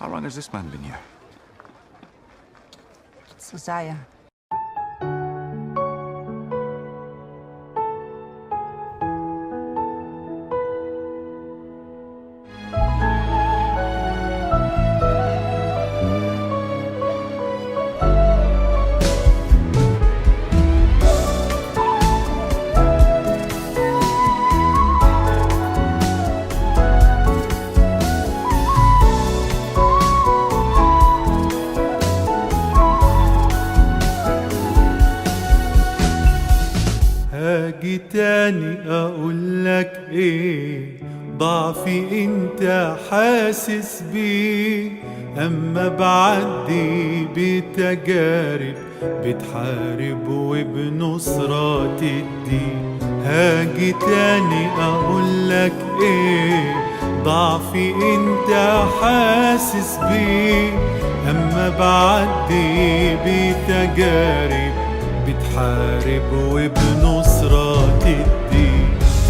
How long has this man been here? Susaya. هاجي تاني اقولك ايه، ضعفي انت حاسس بيه، اما بعدي بتجارب بتحارب وبنصرة الدين. هاجي تاني اقولك ايه، ضعفي انت حاسس بيه، اما بعدي بتجارب بتحارب وبنصرة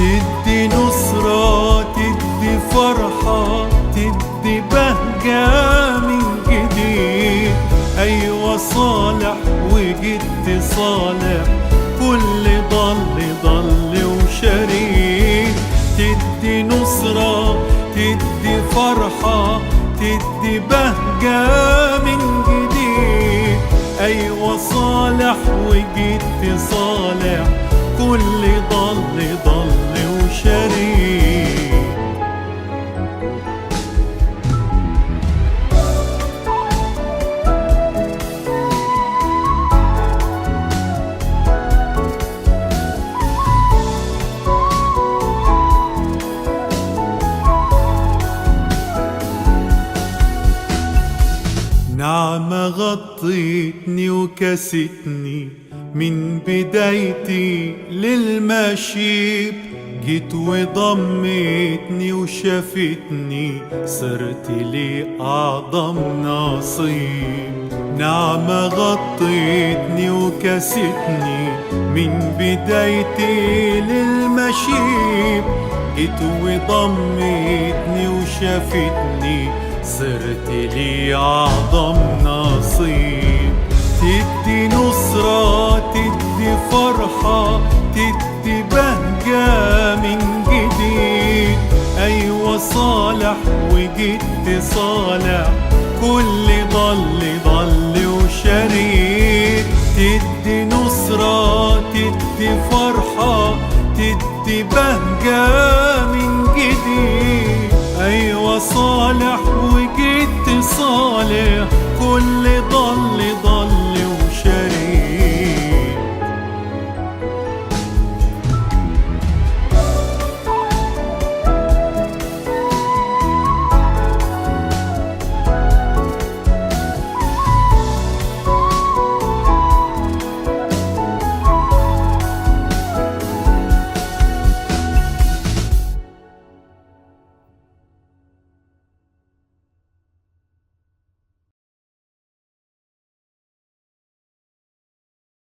تدي نصرة، تدي فرحة، تدي بهجة من جديد. أيوة صالح وجدت صالح، كل ضل وشريك. تدي نصرة، تدي فرحة، تدي بهجة من جديد. أيوة صالح وجدت صالح، كل ضل وشريك. نعمة غطيتني وكستني من بدايتي للمشيب، جيت وضمتني وشافتني، صرت لي أعظم نصيب. نعمة غطيتني وكستني من بدايتي للمشيب، جيت وضمتني وشافتني، صرت لي أعظم نصيب. تدي نصرة، تدي فرحة، تدي بهجة من جديد. أيوة صالح وجدت صالح، كل ضل وشريك. تدي نصرة، تدي فرحة، تدي بهجة